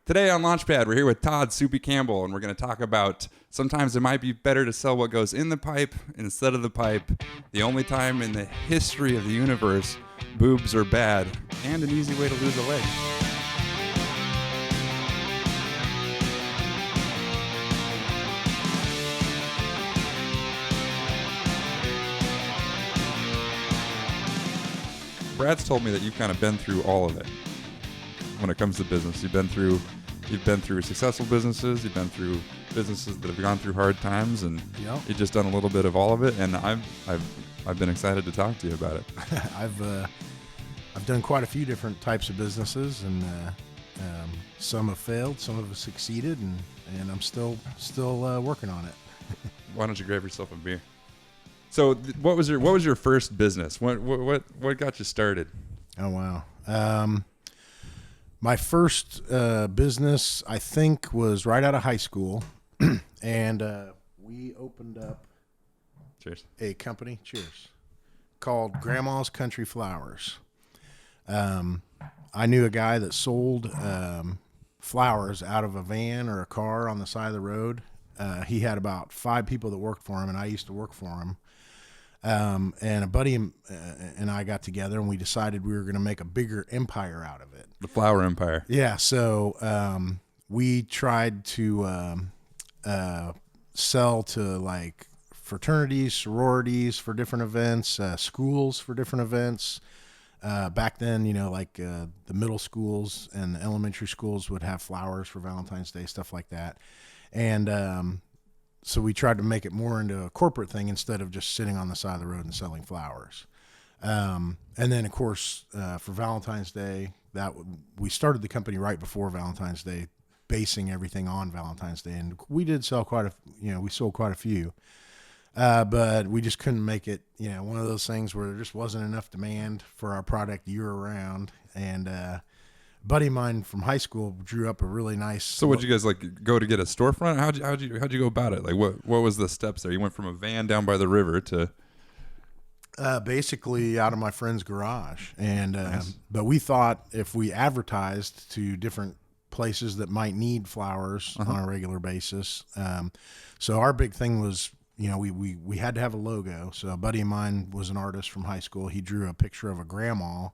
Today on Launchpad, we're here with Todd, Soupy, Campbell, and we're going to talk about sometimes it might be better to sell what goes in the pipe instead of the pipe, the only time in the history of the universe boobs are bad, and an easy way to lose a leg. Brad's told me that you've kind of been through all of it when it comes to business. You've been through successful businesses. You've been through businesses that have gone through hard times, and you've just done a little bit of all of it. And I've been excited to talk to you about it. I've done quite a few different types of businesses, and some have failed, some have succeeded, and I'm still working on it. Why don't you grab yourself a beer? So, what was your first business? What got you started? Oh wow. My first business, I think, was right out of high school, and we opened up a company, called Grandma's Country Flowers. I knew a guy that sold flowers out of a van or a car on the side of the road. He had about 5 people that worked for him, and I used to work for him. And a buddy and I got together, and we decided we were going to make a bigger empire out of it. The flower empire. Yeah. So we tried to sell to like fraternities, sororities for different events, schools for different events. Back then, the middle schools and the elementary schools would have flowers for Valentine's Day, stuff like that. And so we tried to make it more into a corporate thing instead of just sitting on the side of the road and selling flowers. And then, of course, for Valentine's Day, we started the company right before Valentine's Day, basing everything on Valentine's Day. And we did sell we sold quite a few. But we just couldn't make it, one of those things where there just wasn't enough demand for our product year round. And a buddy of mine from high school drew up a really nice. So would you guys go to get a storefront? How'd you go about it? Like what was the steps there? You went from a van down by the river to basically out of my friend's garage. And nice. But we thought if we advertised to different places that might need flowers on a regular basis. So our big thing was, we had to have a logo. So a buddy of mine was an artist from high school. He drew a picture of a grandma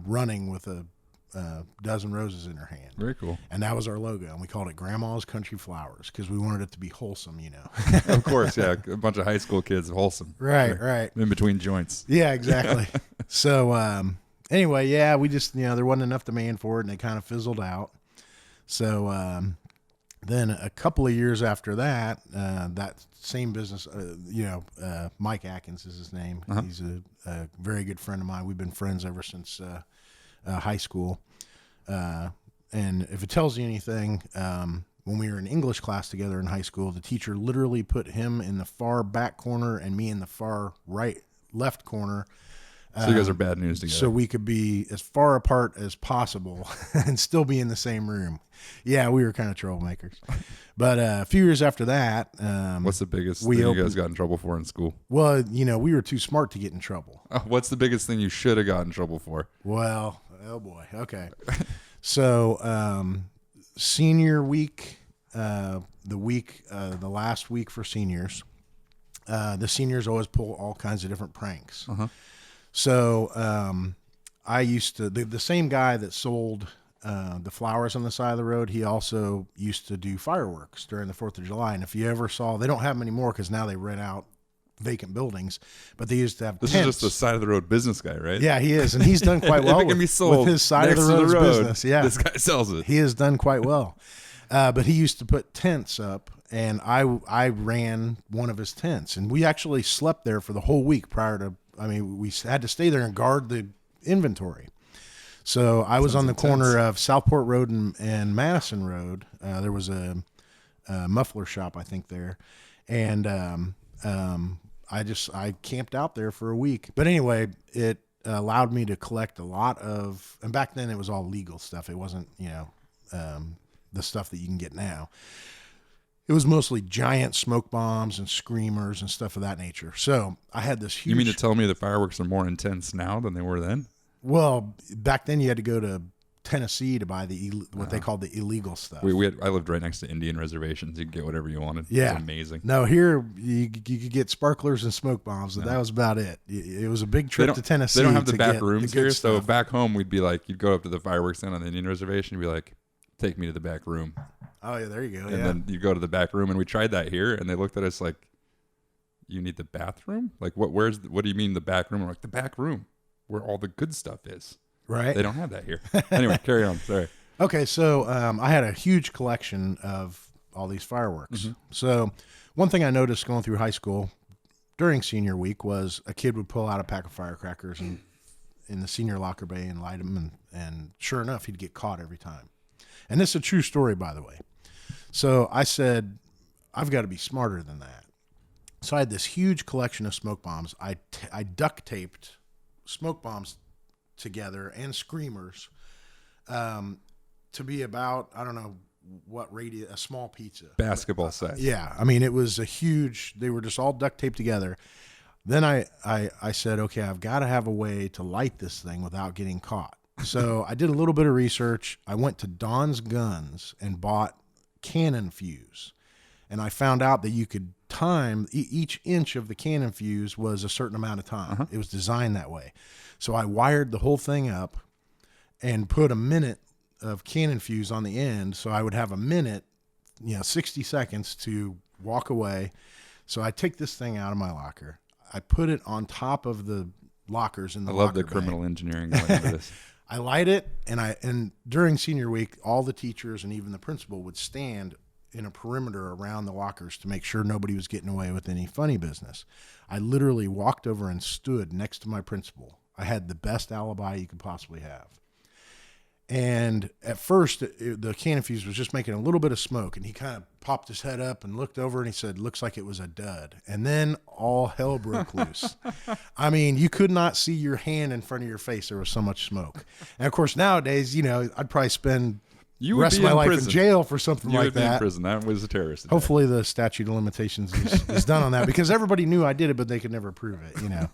running with a dozen roses in her hand. Very cool. And that was our logo, and we called it Grandma's Country Flowers because we wanted it to be wholesome, Of course, yeah. A bunch of high school kids, wholesome. Right. In between joints. Yeah, exactly. So anyway, yeah, we just, there wasn't enough demand for it, and they kind of fizzled out. So then a couple of years after that, that same business, Mike Atkins is his name. He's a very good friend of mine. We've been friends ever since high school. And if it tells you anything, when we were in English class together in high school, the teacher literally put him in the far back corner and me in the far left corner. So you guys are bad news together. So we could be as far apart as possible and still be in the same room. Yeah, we were kind of troublemakers. But a few years after that, what's the biggest thing you guys got in trouble for in school? Well, we were too smart to get in trouble. What's the biggest thing you should have got in trouble for? Well, oh boy. Okay. So senior week, the last week for seniors, the seniors always pull all kinds of different pranks. So I used to, the same guy that sold the flowers on the side of the road, he also used to do fireworks during the 4th of July. And if you ever saw, they don't have them anymore because now they rent out vacant buildings, but they used to have This tents. is just a side of the road business guy, right? Yeah, he is. And he's done quite well with his side of the road business. Yeah. This guy sells it. He has done quite well. But he used to put tents up, and I ran one of his tents, and we actually slept there for the whole week we had to stay there and guard the inventory. So I was on the corner of Southport Road and Madison Road. There was a muffler shop, I think, there. And I camped out there for a week. But anyway, it allowed me to collect a lot of, and back then it was all legal stuff. It wasn't, the stuff that you can get now. It was mostly giant smoke bombs and screamers and stuff of that nature. So I had this huge... You mean to tell me the fireworks are more intense now than they were then? Well, back then you had to go to Tennessee to buy what they called the illegal stuff. I lived right next to Indian reservations. You could get whatever you wanted. Yeah. It was amazing. No, here you could get sparklers and smoke bombs, and that was about it. It was a big trip to Tennessee. They don't have the back rooms here, stuff. so back home we'd be like, you'd go up to the fireworks stand on the Indian reservation, you'd be like, take me to the back room. Oh yeah, there you go. And then you go to the back room, and we tried that here, and they looked at us like, you need the bathroom? Like, what do you mean the back room? I'm like, the back room where all the good stuff is. Right. They don't have that here. Anyway, carry on. Sorry. Okay, so I had a huge collection of all these fireworks. Mm-hmm. So one thing I noticed going through high school during senior week was a kid would pull out a pack of firecrackers and in the senior locker bay and light them, and sure enough, he'd get caught every time. And this is a true story, by the way. So I said, I've got to be smarter than that. So I had this huge collection of smoke bombs. I duct taped smoke bombs together and screamers to be about, I don't know what radius, a small pizza. Basketball size. Yeah. I mean, it was a huge, they were just all duct taped together. Then I said, okay, I've got to have a way to light this thing without getting caught. So I did a little bit of research. I went to Don's Guns and bought cannon fuse. And I found out that you could time each inch of the cannon fuse was a certain amount of time. Uh-huh. It was designed that way. So I wired the whole thing up and put a minute of cannon fuse on the end. So I would have a minute, 60 seconds to walk away. So I take this thing out of my locker. I put it on top of the lockers in the locker. I love the criminal engineering going into this. I light it, and during senior week, all the teachers and even the principal would stand in a perimeter around the lockers to make sure nobody was getting away with any funny business. I literally walked over and stood next to my principal. I had the best alibi you could possibly have. And at first, the cannon fuse was just making a little bit of smoke, and he kind of popped his head up and looked over, and he said, looks like it was a dud. And then all hell broke loose. I mean, you could not see your hand in front of your face. There was so much smoke. And, of course, nowadays, I'd probably spend the rest of my life in jail for something like that. You would be in prison. That was a terrorist attack. Hopefully the statute of limitations is done on that, because everybody knew I did it, but they could never prove it,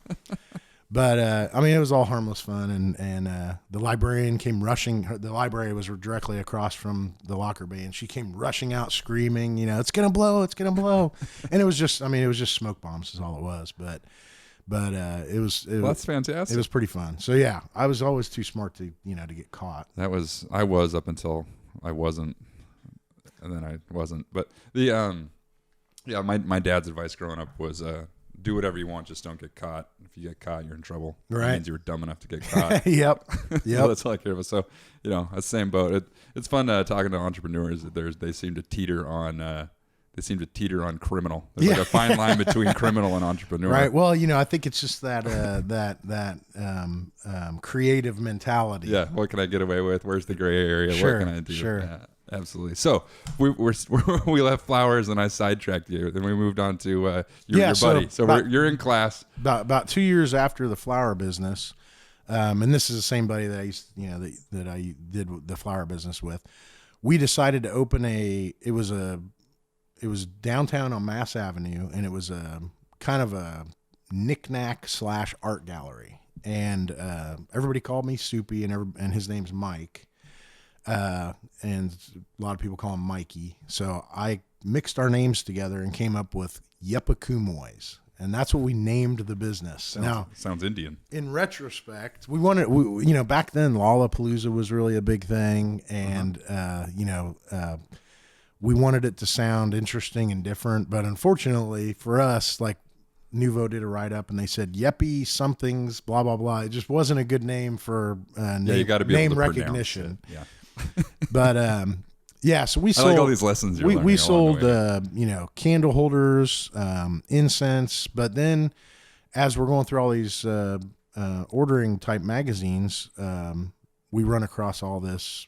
But, it was all harmless fun, and the librarian came rushing. The library was directly across from the locker bay, and she came rushing out screaming, it's going to blow, it's going to blow. And it was just smoke bombs is all it was. But it was that's fantastic. It was pretty fun. So, yeah, I was always too smart to get caught. I was up until I wasn't, and then I wasn't. But my dad's advice growing up was, do whatever you want, just don't get caught. If you get caught, you're in trouble. Right. It means you were dumb enough to get caught. Yep. So that's all I care about. So, that's the same boat. It's fun talking to entrepreneurs. They seem to teeter on criminal. There's like a fine line between criminal and entrepreneur. Right. Well, I think it's just that creative mentality. Yeah. What can I get away with? Where's the gray area? Sure, what can I do? Sure. Yeah, absolutely. So we left flowers, and I sidetracked you. Then we moved on to your buddy. So you're in class. About 2 years after the flower business, and this is the same buddy that I used, that I did the flower business with. We decided to open it was downtown on Mass Avenue, and it was a kind of a knick-knack / art gallery. And everybody called me Soupy, and his name's Mike. And a lot of people call him Mikey. So I mixed our names together and came up with Yepakumoys. And that's what we named the business. Sounds Indian. In retrospect, back then Lollapalooza was really a big thing. And, we wanted it to sound interesting and different. But unfortunately for us, like Nuvo did a write-up and they said, Yeppy somethings, blah, blah, blah. It just wasn't a good name for name recognition. Yeah. But, so we sold. I like all these lessons you're learning. We sold, candle holders, incense. But then as we're going through all these ordering type magazines, we run across all this.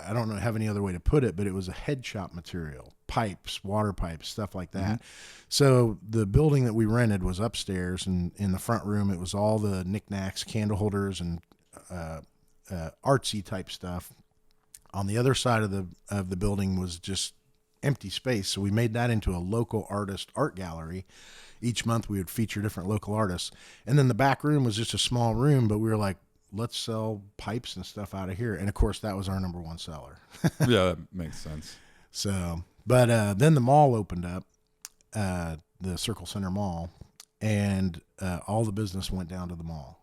I don't have any other way to put it, but it was a head shop material, pipes, water pipes, stuff like that. Mm-hmm. So the building that we rented was upstairs, and in the front room, it was all the knickknacks, candle holders, and artsy type stuff. On the other side of the building was just empty space. So we made that into a local artist art gallery. Each month we would feature different local artists. And then the back room was just a small room, but we were like, let's sell pipes and stuff out of here. And of course, that was our number one seller. Yeah, that makes sense. So, but then the mall opened up, the Circle Center Mall, and all the business went down to the mall.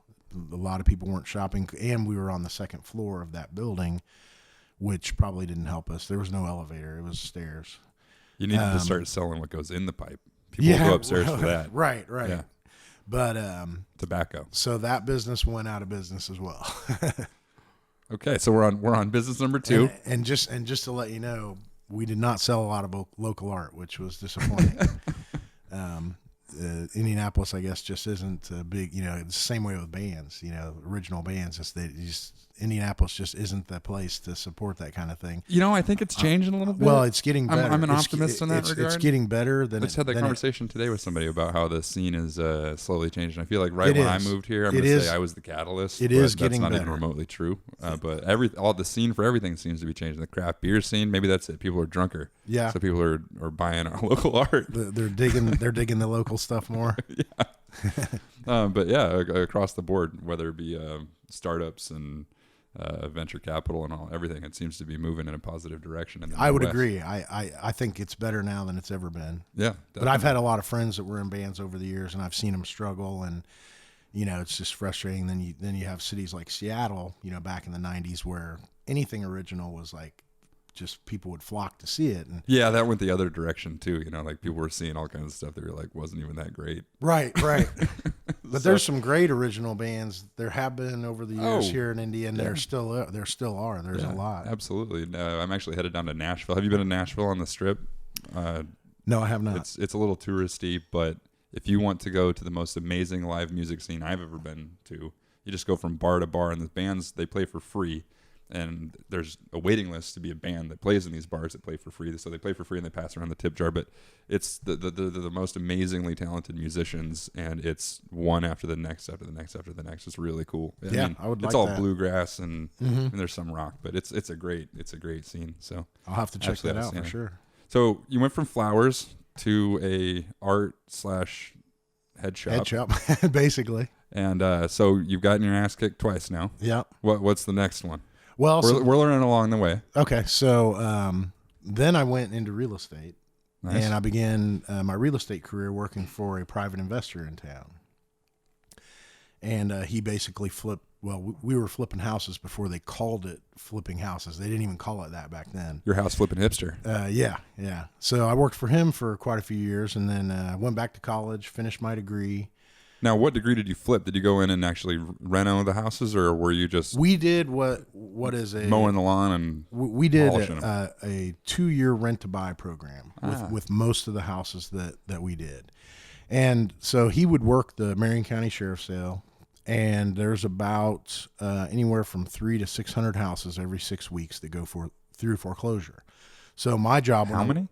A lot of people weren't shopping, and we were on the second floor of that building, which probably didn't help us. There was no elevator; it was stairs. You needed to start selling what goes in the pipe. People go upstairs for that. Right. Yeah. But tobacco. So that business went out of business as well. Okay, so we're on business number 2. And just to let you know, we did not sell a lot of local art, which was disappointing. Indianapolis, I guess, just isn't a big. It's the same way with bands. Original bands. Indianapolis just isn't the place to support that kind of thing. I think it's changing a little bit. Well, it's getting better. I'm an optimist in that regard. It's getting better. I just had that conversation today with somebody about how the scene is slowly changing. I feel like when I moved here, I'm going to say I was the catalyst. It is getting better. That's not better. even remotely true. But all the scene for everything seems to be changing. The craft beer scene, maybe that's it. People are drunker. Yeah. So people are buying our local art. They're digging the local stuff more. Yeah. But yeah, across the board, whether it be startups and venture capital and everything, it seems to be moving in a positive direction. I would agree. I think it's better now than it's ever been. Yeah, definitely. But I've had a lot of friends that were in bands over the years, and I've seen them struggle, and it's just frustrating. Then you have cities like Seattle, back in the 90s, where anything original was like, just people would flock to see it. And yeah, that went the other direction too. Like people were seeing all kinds of stuff that were like wasn't even that great. Right. But there's some great original bands. There have been over the years here in India, and there still are. There's a lot. Absolutely. I'm actually headed down to Nashville. Have you been to Nashville on the Strip? No, I have not. It's a little touristy, but if you want to go to the most amazing live music scene I've ever been to, you just go from bar to bar, and the bands, they play for free. And there's a waiting list to be a band that plays in these bars that play for free. So they play for free and they pass around the tip jar. But it's the most amazingly talented musicians, and it's one after the next after the next after the next. It's really cool. I would like that. It's all bluegrass and there's some rock, but it's a great scene. So I'll have to check that out for sure. So you went from flowers to a art/head shop. Head shop, basically. And so you've gotten your ass kicked twice now. Yeah. What's the next one? Well, we're learning along the way. Okay, so then I went into real estate, and I began my real estate career working for a private investor in town. And he basically flipped. Well, we were flipping houses before they called it flipping houses. They didn't even call it that back then. Your house flipping hipster. Yeah. So I worked for him for quite a few years, and then I went back to college, finished my degree. Now, what degree did you flip? Did you go in and actually reno the houses, or were you just We did what is a mowing the lawn and we did a 2-year rent to buy program with most of the houses that we did. And so he would work the Marion County Sheriff's Sale, and there's about anywhere from 300 to 600 houses every 6 weeks that go through foreclosure. So my job How many?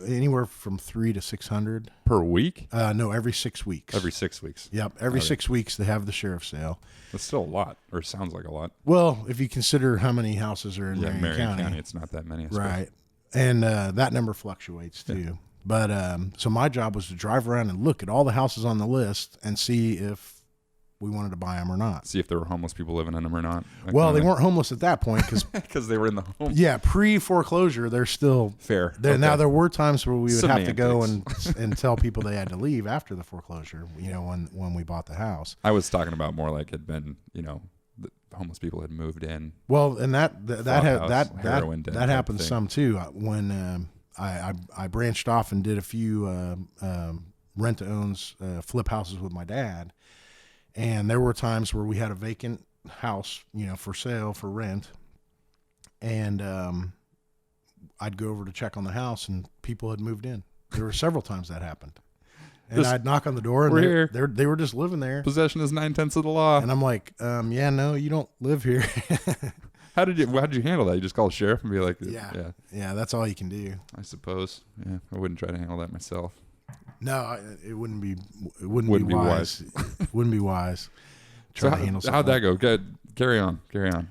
Anywhere from 300 to 600 per week. No, every 6 weeks. Every 6 weeks. Yep, every 6 weeks they have the sheriff's sale. That's still a lot, or sounds like a lot. Well, if you consider how many houses are in Marion County, it's not that many, right? And that number fluctuates too. Yeah. But so my job was to drive around and look at all the houses on the list and see if we wanted to buy them or not. See if there were homeless people living in them or not. Well, they weren't homeless at that point because they were in the home. Yeah, pre-foreclosure, they're still fair. Okay. Now there were times where we would have to go and tell people they had to leave after the foreclosure. When we bought the house. I was talking about more like had been the homeless people had moved in. Well, and that happened some too. When I branched off and did a few rent to owns flip houses with my dad. And there were times where we had a vacant house, for sale for rent. And I'd go over to check on the house, and people had moved in. There were several times that happened. And I'd knock on the door, and they were just living there. Possession is 9/10 of the law. And I'm like, no, you don't live here. How did you handle that? You just call the sheriff and be like, yeah, that's all you can do. I suppose. Yeah, I wouldn't try to handle that myself. No, it wouldn't be wise. It wouldn't be wise. So how'd that go? Good. Carry on.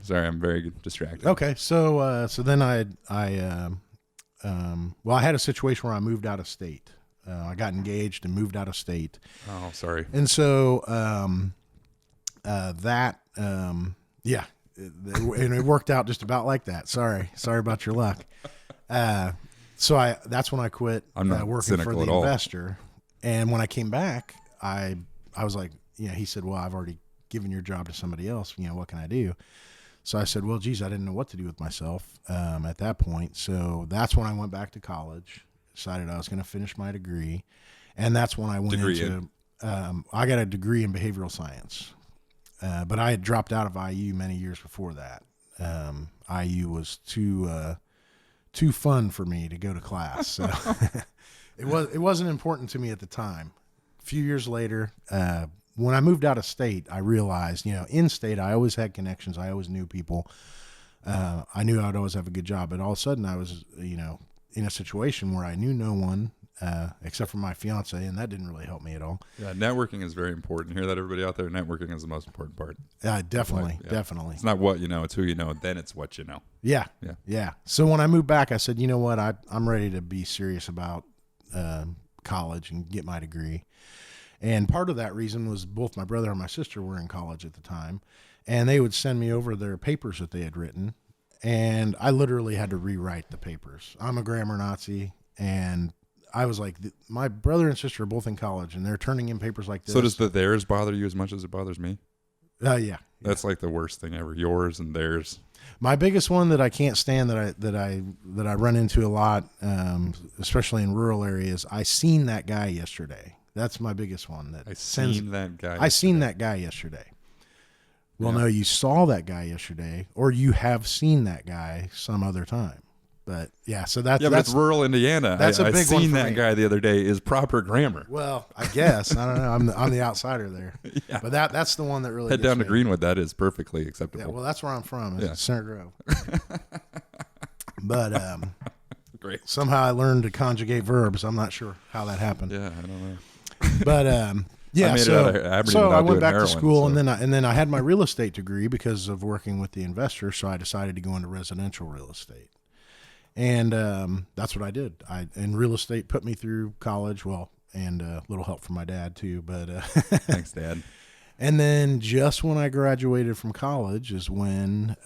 Sorry, I'm very distracted. Okay, so then I had a situation where I moved out of state. I got engaged and moved out of state. Oh, sorry. And so Yeah. And it worked out just about like that. Sorry about your luck. So that's when I quit I'm not working for the at all. investor. And when I came back, I was like, he said, well, I've already given your job to somebody else. What can I do? So I said, well, geez, I didn't know what to do with myself at that point. So that's when I went back to college, decided I was going to finish my degree. And that's when I went I got a degree in behavioral science. But I had dropped out of IU many years before that. IU was too fun for me to go to class. So it wasn't important to me at the time. A few years later, when I moved out of state, I realized, in state, I always had connections. I always knew people. I knew I'd always have a good job. But all of a sudden I was, in a situation where I knew no one, except for my fiance, and that didn't really help me at all. Yeah, networking is very important. Hear that, everybody out there? Networking is the most important part. Definitely. It's not what you know, it's who you know, then it's what you know. Yeah. So when I moved back, I said, you know what, I'm ready to be serious about college and get my degree. And part of that reason was both my brother and my sister were in college at the time, and they would send me over their papers that they had written, and I literally had to rewrite the papers. I'm a grammar Nazi, and I was like, my brother and sister are both in college, and they're turning in papers like this. So does the theirs bother you as much as it bothers me? Yeah. That's like the worst thing ever. Yours and theirs. My biggest one that I can't stand that I run into a lot, especially in rural areas. I seen that guy yesterday. That's my biggest one. I seen that guy yesterday. Well, no, you saw that guy yesterday, or you have seen that guy some other time. But yeah, so that's it's rural Indiana. That's a big one. I seen that guy the other day is proper grammar. Well, I guess I don't know. I'm the outsider there. Yeah. But that's the one that really head down to Greenwood. That is perfectly acceptable. Yeah, well, that's where I'm from. It's Center Grove. But great. Somehow I learned to conjugate verbs. I'm not sure how that happened. Yeah, I don't know. But yeah, so I went back to school, so. and then I had my real estate degree because of working with the investor. So I decided to go into residential real estate. And that's what I did. And real estate put me through college, and a little help from my dad too. But thanks, Dad. And then just when I graduated from college is when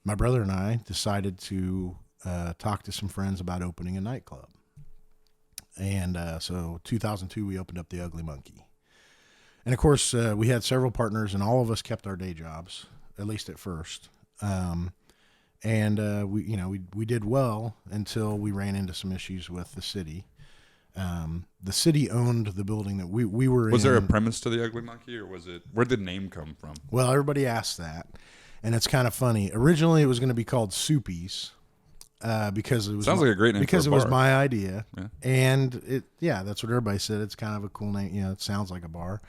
my brother and I decided to talk to some friends about opening a nightclub. And so 2002, we opened up the Ugly Monkey. And of course, we had several partners, and all of us kept our day jobs, at least at first. And we did well until we ran into some issues with the city. The city owned the building that we were in. Was there a premise to the Ugly Monkey, or where did the name come from? Well, everybody asked that, and it's kind of funny. Originally, it was going to be called Soupy's because it was sounds like a great name because for a it bar. was my idea, and that's what everybody said. It's kind of a cool name. It sounds like a bar.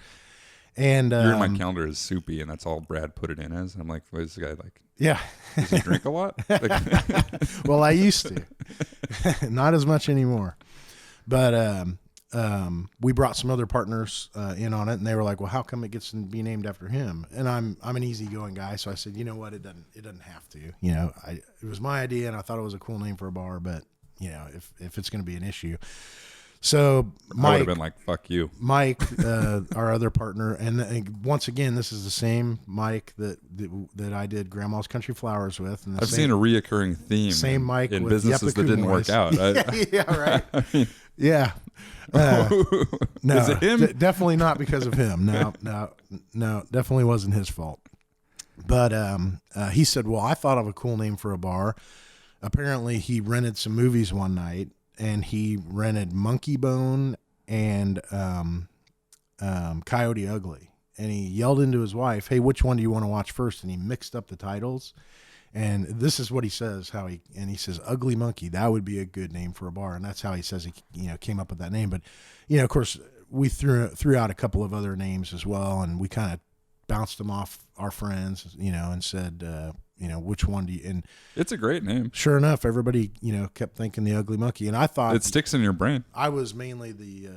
And you're in my calendar as Soupy, and that's all Brad put it in as. I'm like, what is this guy like? Yeah. Does he drink a lot? Well, I used to. Not as much anymore. But we brought some other partners in on it, and they were like, well, how come it gets to be named after him? And I'm an easygoing guy, so I said, you know what, it doesn't have to. It was my idea, and I thought it was a cool name for a bar, but if it's going to be an issue. So Mike, I would have been like, fuck you. Mike, our other partner, and once again, this is the same Mike that I did Grandma's Country Flowers with. And I've seen a reoccurring theme. Same Mike in with businesses that didn't work out. Yeah, right. I mean, yeah. No, is it him? Definitely not because of him. No, definitely wasn't his fault. But he said, well, I thought of a cool name for a bar. Apparently, he rented some movies one night. And he rented Monkey Bone and Coyote Ugly. And he yelled into his wife, hey, which one do you want to watch first? And he mixed up the titles. And this is what he says, he says, Ugly Monkey, that would be a good name for a bar. And that's how he says he came up with that name. But, of course, we threw out a couple of other names as well. And we kind of bounced them off our friends, and said, which one do you, and it's a great name. Sure enough, everybody, kept thinking the Ugly Monkey. And I thought it sticks in your brain. I was mainly the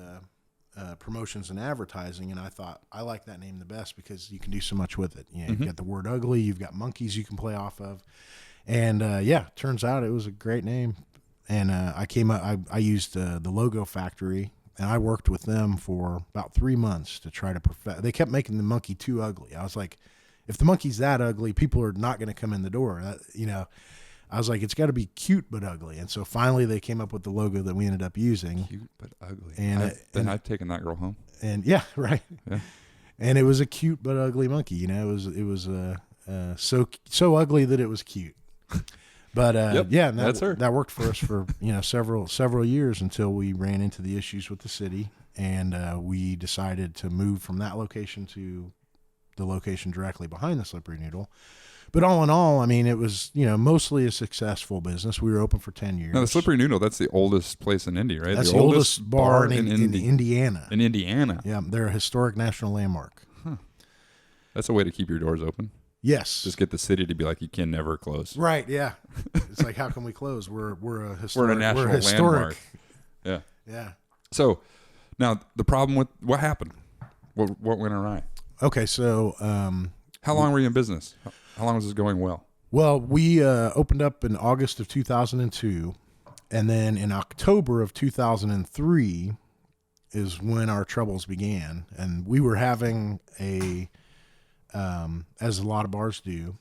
promotions and advertising. And I thought I like that name the best because you can do so much with it. You've got the word ugly, you've got monkeys you can play off of. And turns out it was a great name. And I used the Logo Factory, and I worked with them for about 3 months to try to perfect. They kept making the monkey too ugly. I was like, if the monkey's that ugly, people are not going to come in the door. I was like, it's got to be cute but ugly. And so finally they came up with the logo that we ended up using. Cute but ugly. And I've taken that girl home. And yeah, right. Yeah. And it was a cute but ugly monkey. It was so ugly that it was cute. But that's her. That worked for us for several years until we ran into the issues with the city, and we decided to move from that location to the location directly behind the Slippery Noodle. But all in all, I mean, it was, mostly a successful business. We were open for 10 years. Now, the Slippery Noodle, that's the oldest place in Indy, right? That's the oldest bar in Indiana. In Indiana. Yeah, they're a historic national landmark. Huh. That's a way to keep your doors open. Yes. Just get the city to be like, you can never close. Right, yeah. It's like, how can we close? We're a historic. We're a national landmark. Yeah. Yeah. So, now, the problem with, what happened? What went awry? Okay, so... how long were you in business? How long was this going well? Well, we opened up in August of 2002, and then in October of 2003 is when our troubles began. And we were having as a lot of bars do,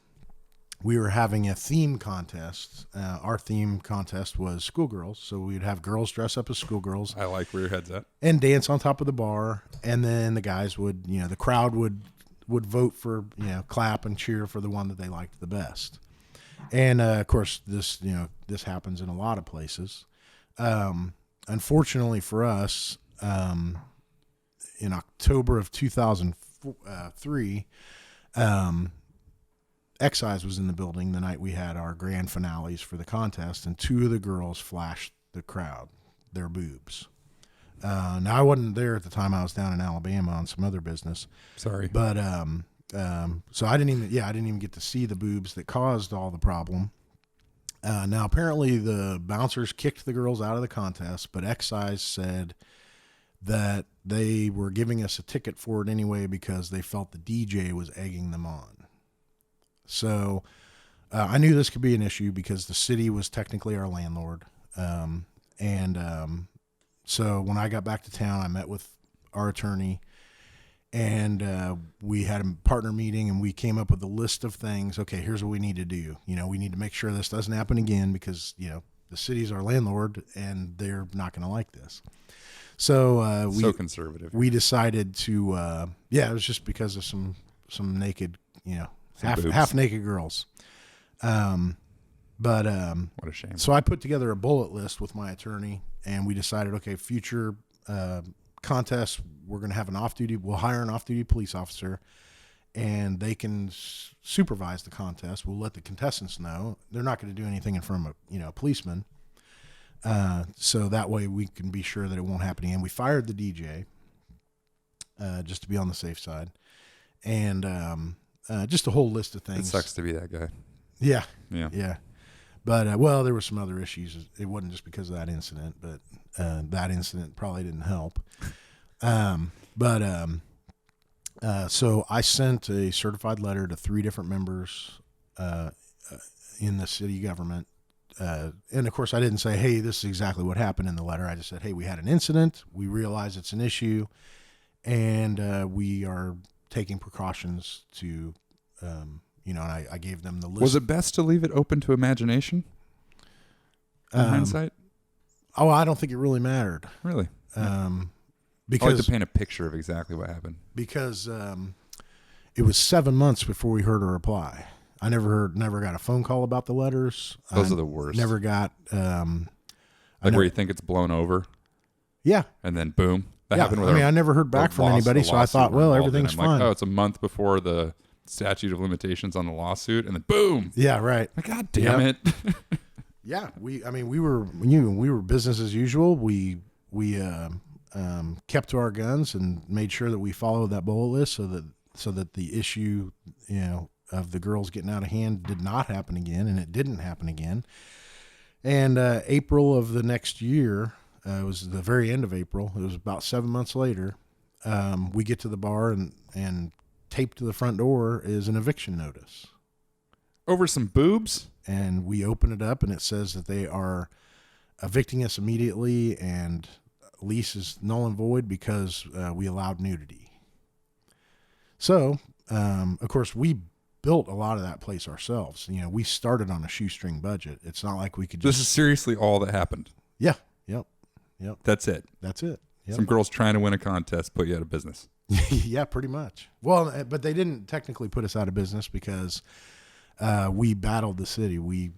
we were having a theme contest. Our theme contest was schoolgirls, so we'd have girls dress up as schoolgirls. I like where your head's at. And dance on top of the bar, and then the guys would, the crowd would vote for, clap and cheer for the one that they liked the best. And, of course, this happens in a lot of places. Unfortunately for us, in October of 2003, Excise was in the building the night we had our grand finales for the contest, and two of the girls flashed the crowd their boobs. Now I wasn't there at the time. I was down in Alabama on some other business. Sorry. But, so I didn't even get to see the boobs that caused all the problem. Now apparently the bouncers kicked the girls out of the contest, but Excise said that they were giving us a ticket for it anyway, because they felt the DJ was egging them on. So, I knew this could be an issue because the city was technically our landlord. So when I got back to town, I met with our attorney, and we had a partner meeting, and we came up with a list of things. Okay, here's what we need to do. We need to make sure this doesn't happen again, because, the city's our landlord and they're not going to like this. So, so conservative. We decided to, it was just because of some naked, half naked girls. What a shame. So I put together a bullet list with my attorney, and we decided, okay, future contests, we're going to have we'll hire an off-duty police officer, and they can supervise the contest. We'll let the contestants know. They're not going to do anything in front of a policeman. So that way we can be sure that it won't happen again. We fired the DJ, just to be on the safe side. And just a whole list of things. It sucks to be that guy. Yeah. Yeah. Yeah. But, there were some other issues. It wasn't just because of that incident, but that incident probably didn't help. So I sent a certified letter to 3 different members in the city government. And, of course, I didn't say, hey, this is exactly what happened in the letter. I just said, hey, we had an incident. We realize it's an issue, and we are taking precautions to and I gave them the list. Was it best to leave it open to imagination? In hindsight? Oh, I don't think it really mattered. Really? Because I like to paint a picture of exactly what happened. Because it was 7 months before we heard a reply. I never got a phone call about the letters. Those are the worst. Never got where you think it's blown over. Yeah. And then boom. That happened with I never heard back from anybody, so I thought, well, everything's fine. Like, it's a month before the statute of limitations on the lawsuit, and then boom. Yeah, right. Like, God damn it. Yeah, we were business as usual. We kept to our guns and made sure that we followed that bullet list so that the issue, of the girls getting out of hand did not happen again, and it didn't happen again. And April of the next year, it was the very end of April. It was about 7 months later. We get to the bar, and taped to the front door is an eviction notice. Over some boobs? And we open it up, and it says that they are evicting us immediately, and lease is null and void because we allowed nudity. So, of course, we built a lot of that place ourselves. You know, we started on a shoestring budget. It's not like we could just. This is seriously all that happened. Yeah. Yep. That's it. Yep. Some girls trying to win a contest put you out of business. Yeah, pretty much. Well, but they didn't technically put us out of business because we battled the city. We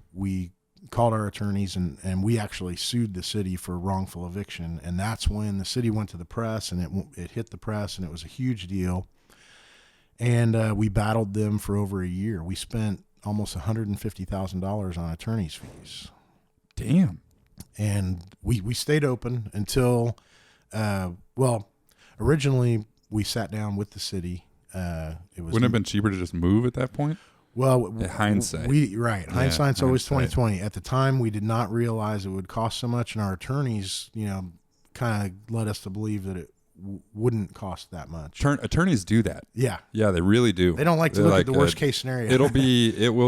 called our attorneys and we actually sued the city for wrongful eviction. And that's when the city went to the press and it hit the press and it was a huge deal. And we battled them for over a year. We spent almost $150,000 on attorney's fees. Damn. And we stayed open until, originally we sat down with the city. Wouldn't it have been cheaper to just move at that point? Well, hindsight. Hindsight's always 20/20. At the time, we did not realize it would cost so much, and our attorneys, kind of led us to believe that it wouldn't cost that much. Attorneys do that. Yeah, they really do. They don't like to look at the worst case scenario. It will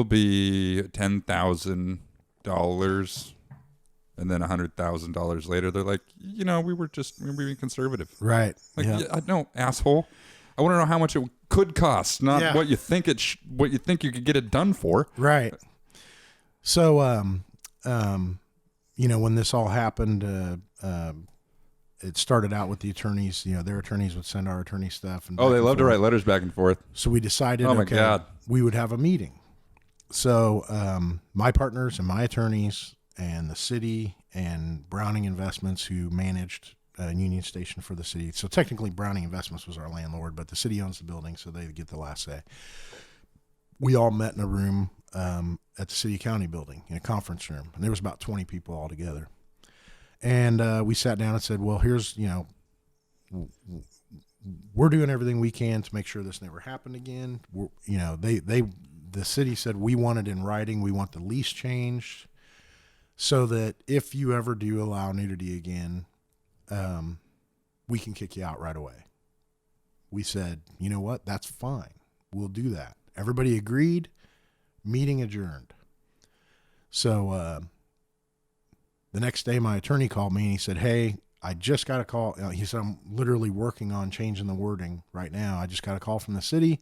be $10,000, and then $100,000 later, they're like, we were being conservative. Right. Like, no, asshole. I want to know how much it could cost, not what you think what you think you could get it done for. Right. So, when this all happened, it started out with the attorneys. Their attorneys would send our attorney stuff. And they love to write letters back and forth. So we decided, God, we would have a meeting. So my partners and my attorneys and the city and Browning Investments, who managed Union Station for the city. So technically Browning Investments was our landlord, but the city owns the building, so they get the last say. We all met in a room at the city county building in a conference room, and there was about 20 people all together. And we sat down and said, well, here's, we're doing everything we can to make sure this never happened again. The city said we want it in writing. We want the lease changed so that if you ever do allow nudity again, we can kick you out right away. We said, you know what? That's fine. We'll do that. Everybody agreed. Meeting adjourned. So the next day, my attorney called me and he said, hey, I just got a call. He said, I'm literally working on changing the wording right now. I just got a call from the city.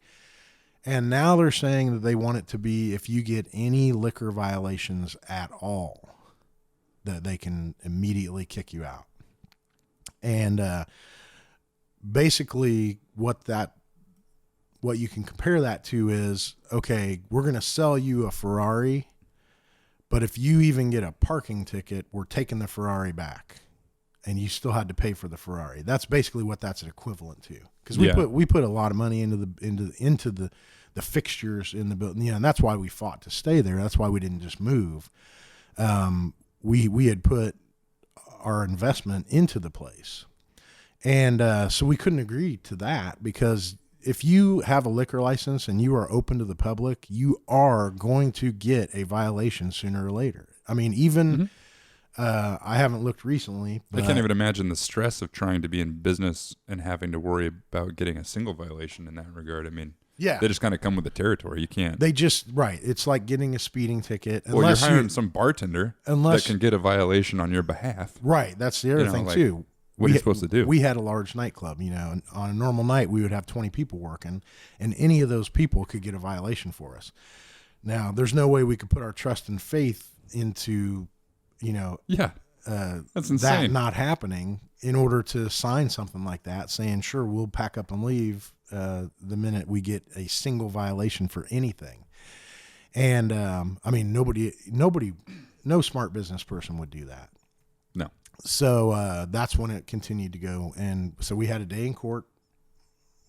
And now they're saying that they want it to be if you get any liquor violations at all, that they can immediately kick you out. And basically what you can compare that to is, okay, we're going to sell you a Ferrari, but if you even get a parking ticket, we're taking the Ferrari back, and you still had to pay for the Ferrari. That's basically what that's an equivalent to, because we put a lot of money into the fixtures in the building, and that's why we fought to stay there. That's why we didn't just move. We had put our investment into the place, and so we couldn't agree to that, because if you have a liquor license and you are open to the public, you are going to get a violation sooner or later. I mean, even I haven't looked recently, but I can't even imagine the stress of trying to be in business and having to worry about getting a single violation in that regard. I mean, they just kind of come with the territory. You can't. They just, right. It's like getting a speeding ticket. Well, you're hiring some bartender that can get a violation on your behalf. Right. That's the other thing, too. What are you supposed to do? We had a large nightclub, and on a normal night we would have 20 people working, and any of those people could get a violation for us. Now, there's no way we could put our trust and faith into, that's insane. That not happening in order to sign something like that, saying, sure, we'll pack up and leave the minute we get a single violation for anything. And, no smart business person would do that. No. So that's when it continued to go. And so we had a day in court.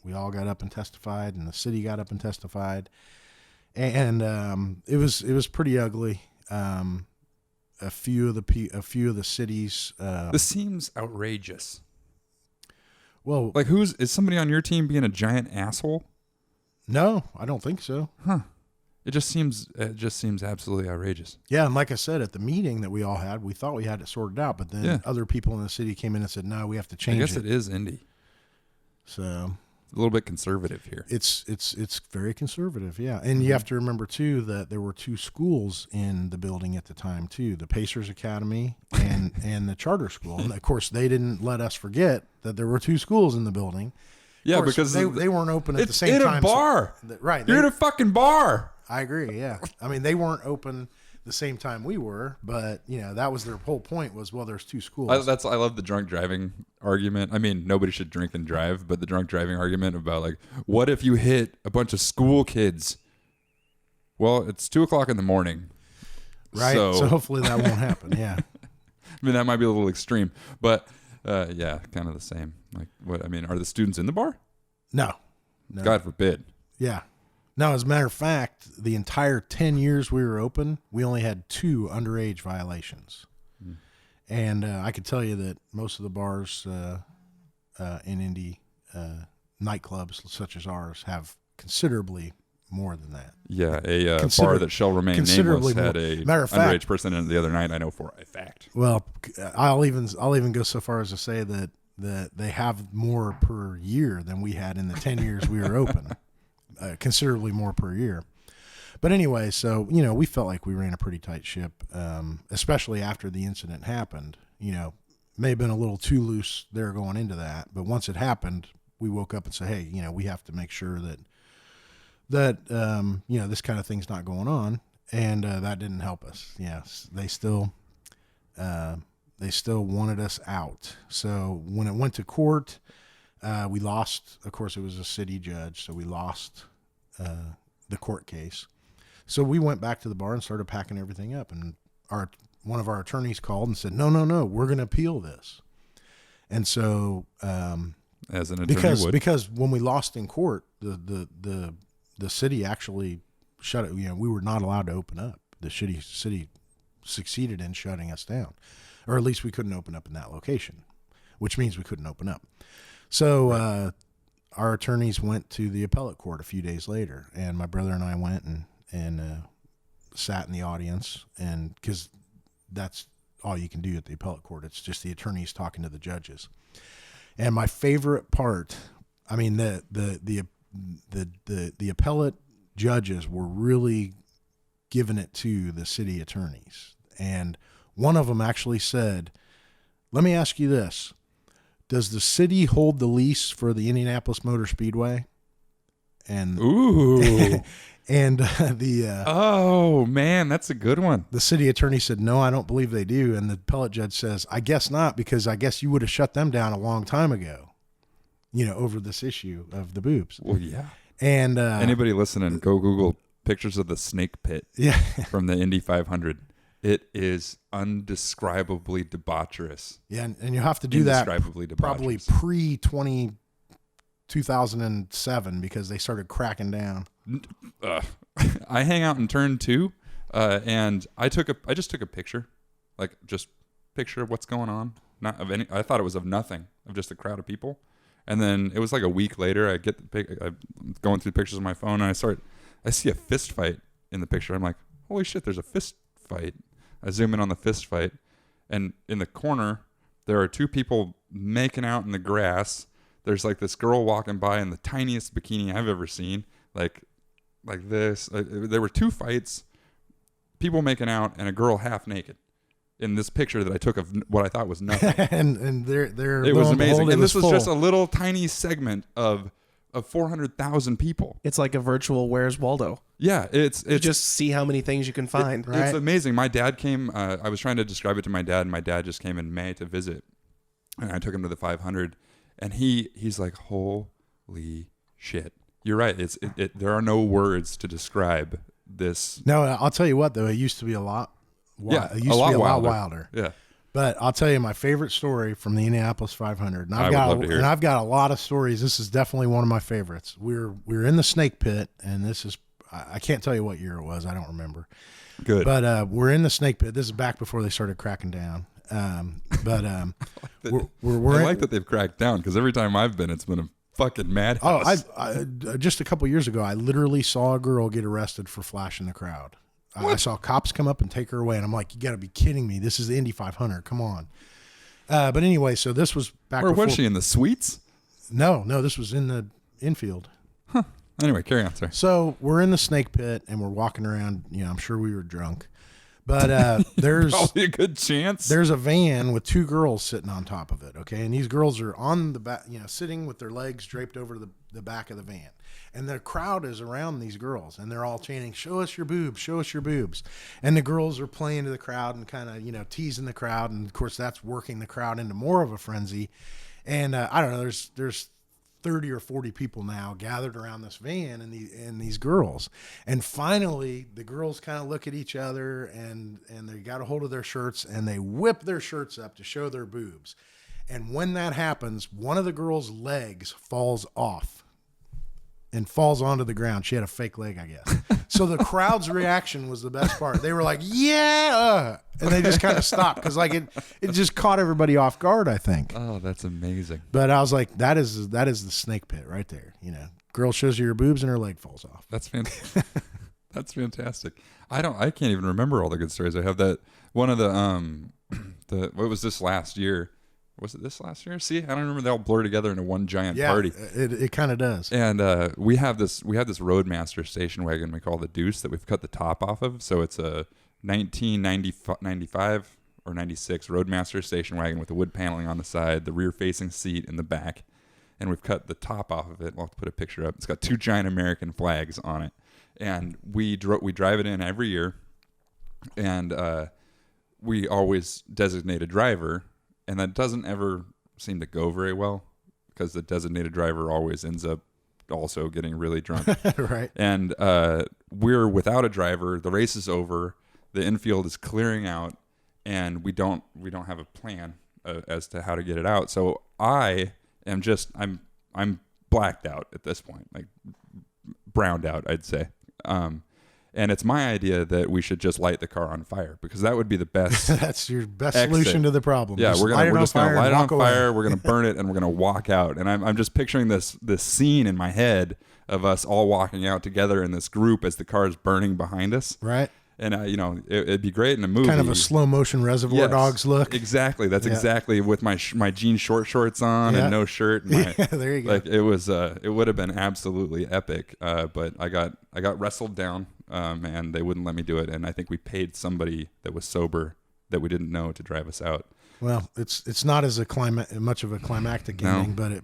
We all got up and testified, and the city got up and testified. And it was pretty ugly. A few of the cities. This seems outrageous. Well, like, is somebody on your team being a giant asshole? No, I don't think so. Huh. It just seems absolutely outrageous. Yeah, and like I said, at the meeting that we all had, we thought we had it sorted out, but then other people in the city came in and said, no, we have to change it. I guess it is Indy. So a little bit conservative here. It's very conservative, yeah. And you have to remember, too, that there were two schools in the building at the time, too, the Pacers Academy and the charter school. And, of course, they didn't let us forget that there were two schools in the building. Yeah, because they weren't open at the same time. It's in a bar. Right. You're in a fucking bar. I agree, yeah. I mean, they weren't open the same time we were, but, that was their whole point was, well, there's two schools. I love the drunk driving argument. I mean, nobody should drink and drive, but the drunk driving argument about, like, what if you hit a bunch of school kids? Well, it's 2:00 in the morning. Right, so hopefully that won't happen, yeah. I mean, that might be a little extreme, but, yeah, kind of the same. Like, what? I mean, are the students in the bar? No. God forbid. Yeah. No, as a matter of fact, the entire 10 years we were open, we only had 2 underage violations. And I could tell you that most of the bars in Indy, nightclubs such as ours, have considerably more than that. Yeah, a bar that shall remain nameless had a underage person in it the other night. I know for a fact. Well, I'll even go so far as to say that they have more per year than we had in the 10 years we were open. Considerably more per year. But anyway, so, we felt like we ran a pretty tight ship, especially after the incident happened. May have been a little too loose there going into that. But once it happened, we woke up and said, hey, we have to make sure that this kind of thing's not going on. And that didn't help us. Yes, they still wanted us out. So when it went to court, we lost. Of course, it was a city judge, so we lost the court case. So we went back to the bar and started packing everything up. And one of our attorneys called and said, no, we're going to appeal this. And so, as an attorney would, because when we lost in court, the city actually shut it. We were not allowed to open up. The city succeeded in shutting us down, or at least we couldn't open up in that location, which means we couldn't open up. So our attorneys went to the appellate court a few days later, and my brother and I went and sat in the audience, and because that's all you can do at the appellate court. It's just the attorneys talking to the judges. And my favorite part, I mean, the appellate judges were really giving it to the city attorneys. And one of them actually said, let me ask you this. Does the city hold the lease for the Indianapolis Motor Speedway? And ooh, and oh man, that's a good one. The city attorney said, no, I don't believe they do. And the appellate judge says, I guess not, because I guess you would have shut them down a long time ago, over this issue of the boobs. Well, yeah. And anybody listening, go Google pictures of the snake pit. Yeah. From the Indy 500. It is undescribably debaucherous. Yeah, and you have to do that probably pre-2007 because they started cracking down. I hang out in turn 2, and I just took a picture, like just picture of what's going on. Not of any. I thought it was of nothing, of just a crowd of people. And then it was like a week later. I'm going through pictures on my phone, and I see a fist fight in the picture. I'm like, holy shit, there's a fist fight. I zoom in on the fist fight, and in the corner, there are 2 people making out in the grass. There's like this girl walking by in the tiniest bikini I've ever seen, like this. There were 2 fights, people making out, and a girl half naked in this picture that I took of what I thought was nothing. and it was amazing. And this was just a little tiny segment of 400,000 people. It's like a virtual Where's Waldo. Yeah, it's just see how many things you can find. Right? It's amazing. My dad came. I was trying to describe it to my dad, and my dad just came in May to visit, and I took him to the 500, and he's like, "Holy shit!" You're right. There are no words to describe this. No, I'll tell you what though. It used to be a lot. Yeah, it used to be a lot wilder. Yeah. But I'll tell you my favorite story from the Indianapolis 500. And I've got a lot of stories. This is definitely one of my favorites. We were in the snake pit, and this is, I can't tell you what year it was. I don't remember. Good. But we're in the snake pit. This is back before they started cracking down. I like that they've cracked down, because every time I've been, it's been a fucking madhouse. I just a couple years ago, I literally saw a girl get arrested for flashing the crowd. I saw cops come up and take her away, and I'm like, you got to be kidding me. This is the Indy 500. Come on. But anyway, so this was back Where before. was she, in the suites? No, this was in the infield. Huh. Anyway, carry on, sorry. So we're in the snake pit, and we're walking around. I'm sure we were drunk. But there's probably a good chance. There's a van with 2 girls sitting on top of it. Okay, and these girls are on the back, sitting with their legs draped over the back of the van, and the crowd is around these girls, and they're all chanting, "Show us your boobs, show us your boobs," and the girls are playing to the crowd and kind of teasing the crowd, and of course that's working the crowd into more of a frenzy. And I don't know, there's 30 or 40 people now gathered around this van and these girls. And finally, the girls kind of look at each other and they got a hold of their shirts and they whip their shirts up to show their boobs. And when that happens, one of the girls' legs falls off and falls onto the ground. She had a fake leg, I guess. So the crowd's reaction was the best part. They were like, yeah. And they just kind of stopped because it just caught everybody off guard, I think. Oh, that's amazing. But I was like, that is the snake pit right there. Girl shows you her boobs and her leg falls off. That's fantastic. That's fantastic. I can't even remember all the good stories. I have that one of the what was this last year? Was it this last year? See, I don't remember. They all blur together into one giant party. It kind of does. And we have this Roadmaster station wagon we call the Deuce that we've cut the top off of. So it's a 1995 or 96 Roadmaster station wagon with the wood paneling on the side, the rear facing seat in the back, and we've cut the top off of it. We'll have to put a picture up. It's got 2 giant American flags on it, and we drive it in every year, and we always designate a driver. And that doesn't ever seem to go very well because the designated driver always ends up also getting really drunk. Right. And we're without a driver. The race is over. The infield is clearing out, and we don't have a plan as to how to get it out. So I am I'm blacked out at this point, like browned out, I'd say. And it's my idea that we should just light the car on fire because that would be the best. That's your best solution to the problem. Yeah, we're just gonna light it on fire. Away. We're gonna burn it, and we're gonna walk out. And I'm just picturing this scene in my head of us all walking out together in this group as the car is burning behind us. Right. And it'd be great in a movie. Kind of a slow motion Reservoir Dogs look. Exactly. That's exactly with my jean shorts on and no shirt. And there you go. Like it was. It would have been absolutely epic. But I got wrestled down. And they wouldn't let me do it. And I think we paid somebody that was sober that we didn't know to drive us out. Well, it's not as much of a climactic ending, but it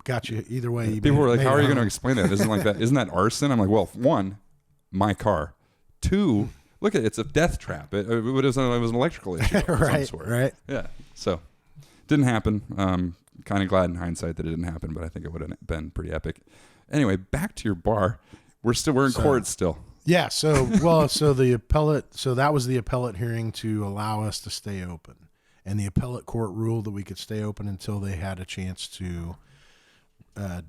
got you either way. People were like, "How are you going to explain that? Isn't like that? Isn't that arson?" I'm like, "Well, 1, my car. 2, look at it's a death trap. It was an electrical issue of some sort. Right. Yeah. So didn't happen. Kind of glad in hindsight that it didn't happen, but I think it would have been pretty epic. Anyway, back to your bar. We're in court still. Yeah. So that was the appellate hearing to allow us to stay open, and the appellate court ruled that we could stay open until they had a chance to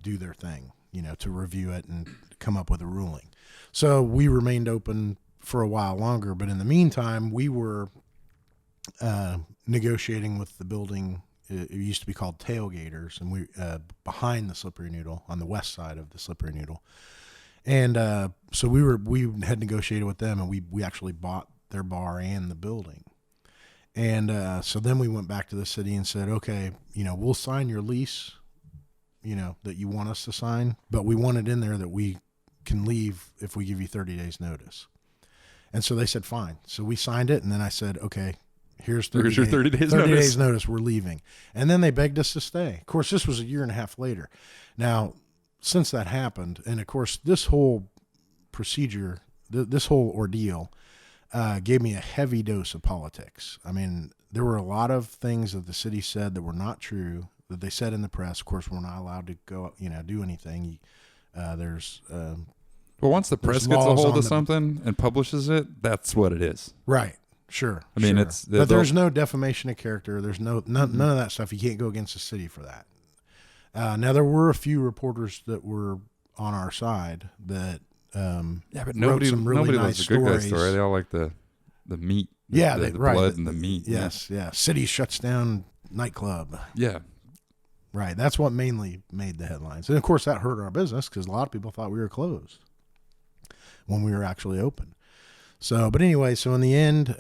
do their thing, to review it and come up with a ruling. So we remained open for a while longer, but in the meantime, we were negotiating with the building. It used to be called Tailgaters, and we behind the Slippery Noodle on the west side of the Slippery Noodle. And so we had negotiated with them, and we actually bought their bar and the building. And so then we went back to the city and said, okay, we'll sign your lease, that you want us to sign, but we want it in there that we can leave if we give you 30 days notice. And so they said, fine. So we signed it, and then I said, okay, here's your 30 days notice. We're leaving. And then they begged us to stay. Of course, this was a year and a half later. Now, since that happened, and of course, this whole procedure, this whole ordeal, gave me a heavy dose of politics. I mean, there were a lot of things that the city said that were not true, that they said in the press. Of course, we're not allowed to go, do anything. Well, once the press gets a hold of something and publishes it, that's what it is. Right. Sure. I mean, but there's no defamation of character. There's none of that stuff. You can't go against the city for that. Now there were a few reporters that were on our side that but nobody likes a good guy story. They all like the meat. The blood and the meat. Yes, yeah. City shuts down nightclub. Yeah. Right. That's what mainly made the headlines. And of course that hurt our business because a lot of people thought we were closed when we were actually open. So, but anyway, so in the end,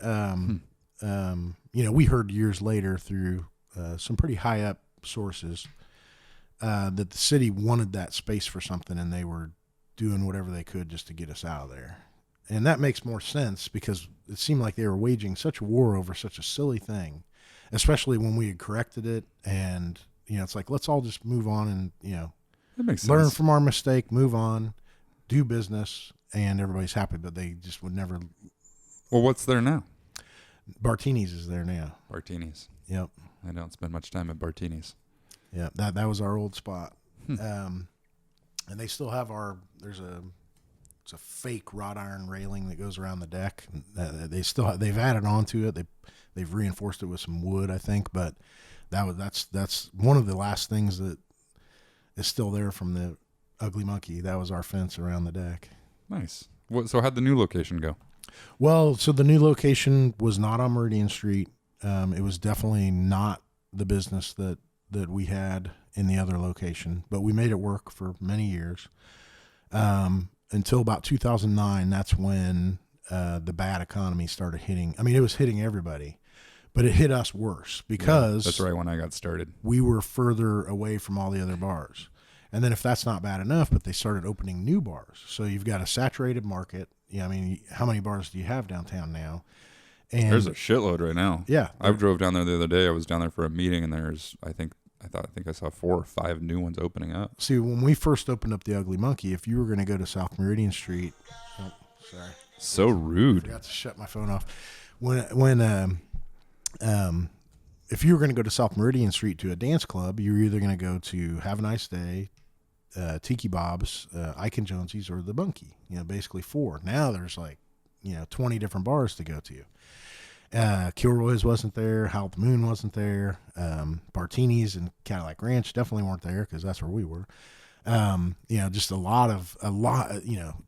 we heard years later through some pretty high up sources that the city wanted that space for something, and they were doing whatever they could just to get us out of there. And that makes more sense because it seemed like they were waging such a war over such a silly thing, especially when we had corrected it. And, it's like, let's all just move on and, That makes learn sense. from our mistake, move on, do business, and everybody's happy. But they just would never. Well, what's there now? Bartini's is there now. Bartini's. Yep. I don't spend much time at Bartini's. Yeah, that was our old spot. And they still have it's a fake wrought iron railing that goes around the deck. They've added on to it. They've reinforced it with some wood, I think, but that's one of the last things that is still there from the Ugly Monkey. That was our fence around the deck. Nice. So how'd the new location go? Well, so the new location was not on Meridian Street. It was definitely not the business that we had in the other location, but we made it work for many years. Until about 2009, that's when the bad economy started hitting. I mean, it was hitting everybody, but it hit us worse because that's right when I got started. We were further away from all the other bars. And then if that's not bad enough, but they started opening new bars. So you've got a saturated market. Yeah, I mean, how many bars do you have downtown now? And there's a shitload right now. Yeah. I drove down there the other day. I was down there for a meeting, and there's, I think I saw 4 or 5 new ones opening up. See, when we first opened up the Ugly Monkey, if you were going to go to South Meridian Street, sorry, So rude. I forgot to shut my phone off. If you were going to go to South Meridian Street to a dance club, you were either going to go to Have a Nice Day, Tiki Bob's, Ike and Jonesy's, or the Bunkie. Basically 4. Now there's 20 different bars to go to. Kilroy's wasn't there. Howl at the Moon wasn't there. Bartini's and Cadillac Ranch definitely weren't there because that's where we were. Just a lot,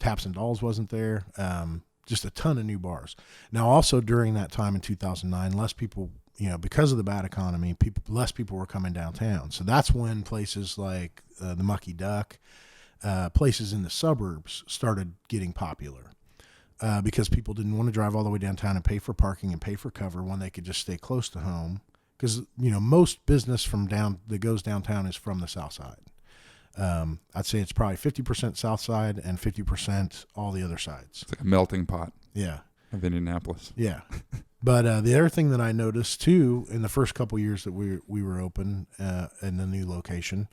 Taps and Dolls wasn't there. Just a ton of new bars. Now, also during that time in 2009, less people, because of the bad economy, less people were coming downtown. So that's when places like the Mucky Duck, places in the suburbs started getting popular. Because people didn't want to drive all the way downtown and pay for parking and pay for cover when they could just stay close to home. Because, most business that goes downtown is from the south side. I'd say it's probably 50% south side and 50% all the other sides. It's like a melting pot. Yeah. Of Indianapolis. Yeah. But the other thing that I noticed, too, in the first couple years that we were open in the new location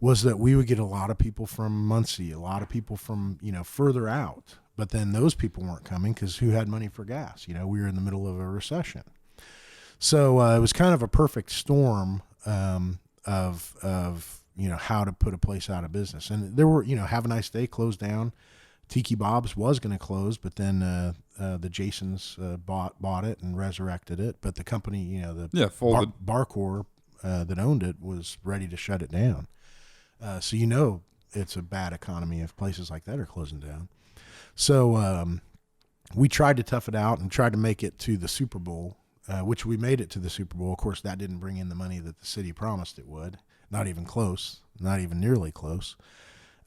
was that we would get a lot of people from Muncie, a lot of people from, further out. But then those people weren't coming because who had money for gas? We were in the middle of a recession. So it was kind of a perfect storm of how to put a place out of business. And there were, Have a Nice Day closed down. Tiki Bob's was going to close, but then the Jasons bought it and resurrected it. But the company, folded. Barcor that owned it was ready to shut it down. So it's a bad economy if places like that are closing down. So we tried to tough it out and tried to make it to the Super Bowl, which we made it to the Super Bowl. Of course, that didn't bring in the money that the city promised it would. Not even close, not even nearly close.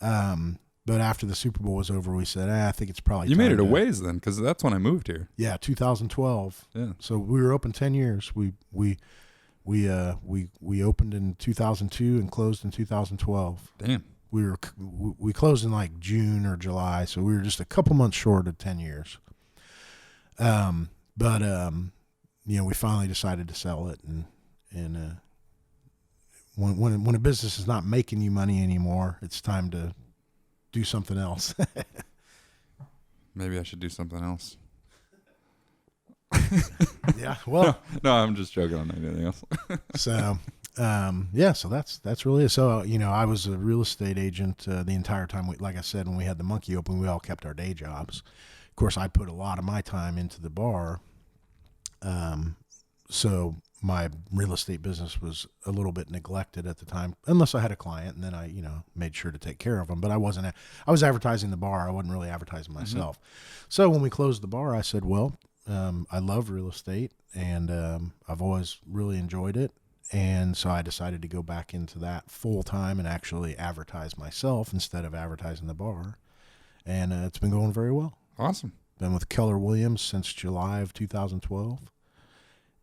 But after the Super Bowl was over, we said, I think it's probably You made it a ways then, because that's when I moved here. Yeah, 2012. Yeah. So we were open 10 years. We opened in 2002 and closed in 2012. Damn. We closed in like June or July, so we were just a couple months short of 10 years. But we finally decided to sell it, and when a business is not making you money anymore, it's time to do something else. Maybe I should do something else. Yeah, well, no, I'm just joking on anything else. So that's really it. So, I was a real estate agent the entire time. Like I said, when we had the Monkey open, we all kept our day jobs. Of course, I put a lot of my time into the bar. So my real estate business was a little bit neglected at the time, unless I had a client, and then I, made sure to take care of them. But I was advertising the bar. I wasn't really advertising myself. Mm-hmm. So when we closed the bar, I said, well, I love real estate, and I've always really enjoyed it. And so I decided to go back into that full time and actually advertise myself instead of advertising the bar. And it's been going very well. Awesome. Been with Keller Williams since July of 2012.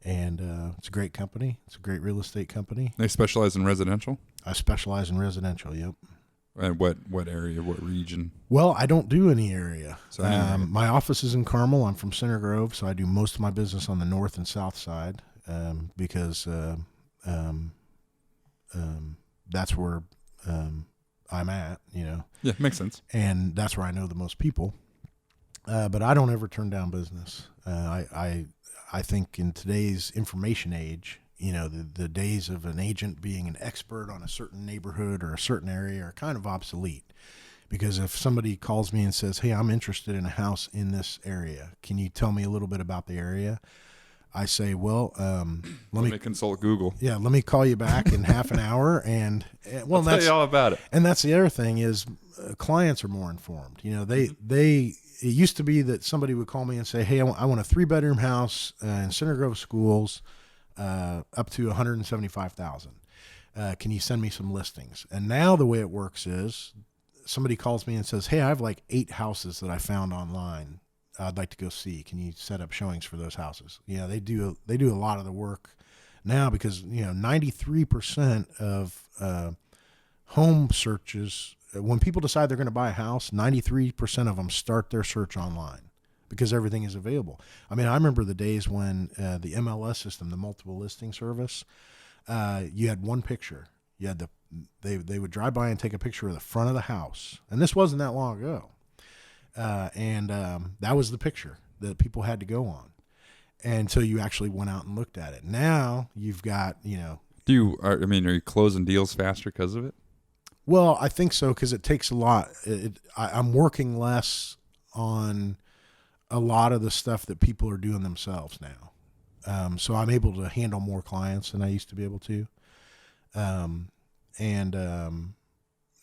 And it's a great company. It's a great real estate company. They specialize in residential? I specialize in residential, yep. And what area, what region? Well, I don't do any area. So anyway. My office is in Carmel. I'm from Center Grove, so I do most of my business on the north and south side because that's where I'm at, Yeah, makes sense. and that's where I know the most people. But I don't ever turn down business. I think in today's information age, the days of an agent being an expert on a certain neighborhood or a certain area are kind of obsolete. Because if somebody calls me and says, hey, I'm interested in a house in this area, can you tell me a little bit about the area? I say, well, let me consult Google. Yeah, let me call you back in half an hour, and I'll tell you all about it. And that's the other thing is clients are more informed. It used to be that somebody would call me and say, hey, I want a 3-bedroom house in Center Grove Schools, up to $175,000. Can you send me some listings? And now the way it works is somebody calls me and says, hey, I have like 8 houses that I found online I'd like to go see. Can you set up showings for those houses? They do a lot of the work now because 93% of home searches, when people decide they're going to buy a house, 93% of them start their search online because everything is available. I mean, I remember the days when the MLS system, the multiple listing service, you had one picture. You had they would drive by and take a picture of the front of the house, and this wasn't that long ago. And that was the picture that people had to go on until you actually went out and looked at it. Now you've got, are you closing deals faster because of it? Well, I think so, because it takes a lot. I'm working less on a lot of the stuff that people are doing themselves now. So I'm able to handle more clients than I used to be able to.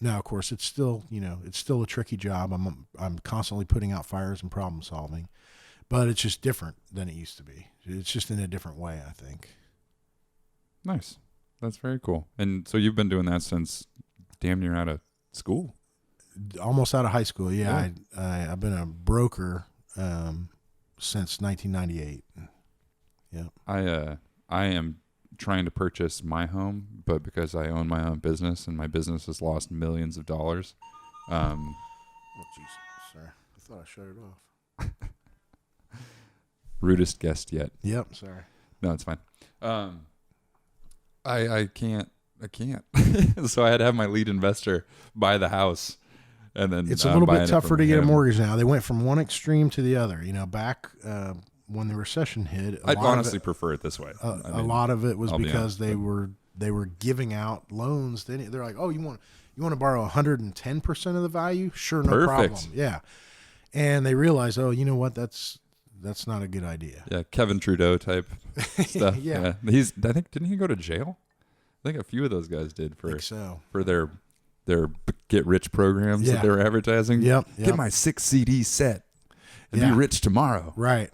Now, of course, it's still a tricky job. I'm constantly putting out fires and problem solving, but it's just different than it used to be. It's just in a different way, I think. Nice. That's very cool. And so you've been doing that since damn near out of school? Almost out of high school. Yeah. I've been a broker, since 1998. Yeah. I am trying to purchase my home, but because I own my own business and my business has lost millions of dollars. Oh, jeez. Sorry. I thought I shut it off. Rudest guest yet. Yep. Sorry. No, it's fine. I can't. So I had to have my lead investor buy the house, and then it's a little bit tougher to get a mortgage now. They went from one extreme to the other. Back when the recession hit, I'd honestly prefer it this way. A lot of it was because they were giving out loans. They're like, oh, you want to borrow 110% of the value? Sure, no problem. Yeah, and they realized, oh, you know what? That's not a good idea. Yeah, Kevin Trudeau type stuff. Yeah. I think didn't he go to jail? I think a few of those guys did for their get rich programs that they were advertising. Yep. Get my 6 CD set and be rich tomorrow. Right.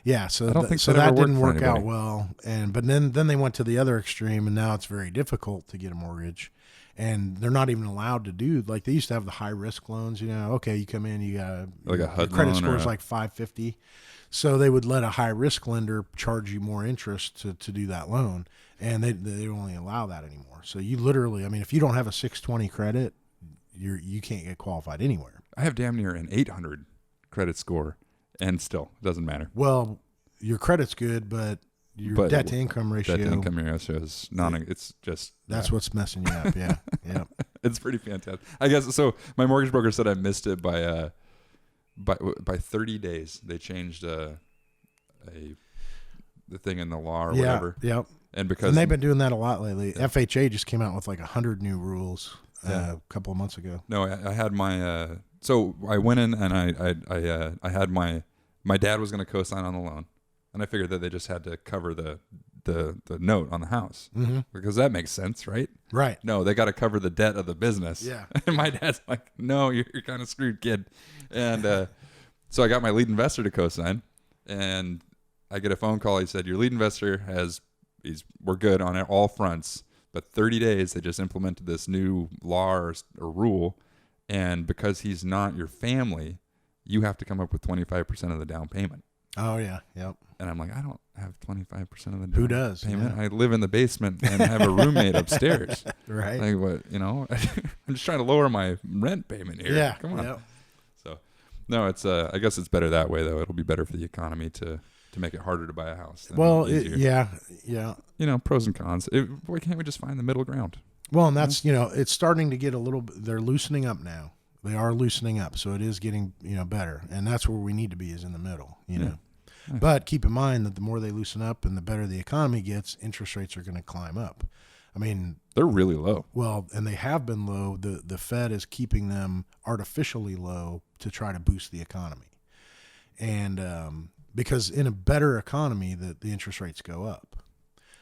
Yeah, so I don't think that didn't work out well, but then they went to the other extreme, and now it's very difficult to get a mortgage, and they're not even allowed to do like they used to have the high risk loans. Okay, you come in, you got like a HUD credit loan score is like 550, so they would let a high risk lender charge you more interest to do that loan, and they don't only allow that anymore. So you literally, if you don't have a 620 credit, you can't get qualified anywhere. I have damn near an 800 credit score. And still, it doesn't matter. Well, your credit's good, but your debt to income ratio. Debt to income ratio is it's just. That's what's messing you up. Yeah. Yeah. It's pretty fantastic. I guess so. My mortgage broker said I missed it by 30 days. They changed the thing in the law or whatever. Yep. And they've been doing that a lot lately. Yeah. FHA just came out with like 100 new rules a couple of months ago. No, I had my. So I went in and I had my dad was going to co-sign on the loan, and I figured that they just had to cover the note on the house because that makes sense, right? Right. No, they got to cover the debt of the business. Yeah. And my dad's like, no, you're kind of screwed, kid. And so I got my lead investor to co-sign, and I get a phone call. He said, your lead investor we're good on all fronts, but 30 days they just implemented this new law or rule. And because he's not your family, you have to come up with 25% of the down payment. Oh yeah, yep. And I'm like, I don't have 25% of the Who down does? payment. Yeah. I live in the basement and have a roommate upstairs. Right. Like what, I'm just trying to lower my rent payment here. Yeah. Come on. Yep. So, no, it's I guess it's better that way though. It'll be better for the economy to make it harder to buy a house. Well, easier. yeah. Pros and cons. Why can't we just find the middle ground? Well, and that's, it's starting to get a little bit, they're loosening up now. They are loosening up. So it is getting, better. And that's where we need to be, is in the middle, know. Nice. But keep in mind that the more they loosen up and the better the economy gets, interest rates are going to climb up. I mean, They're really low. well, and they have been low. The Fed is keeping them artificially low to try to boost the economy. And because in a better economy, the interest rates go up.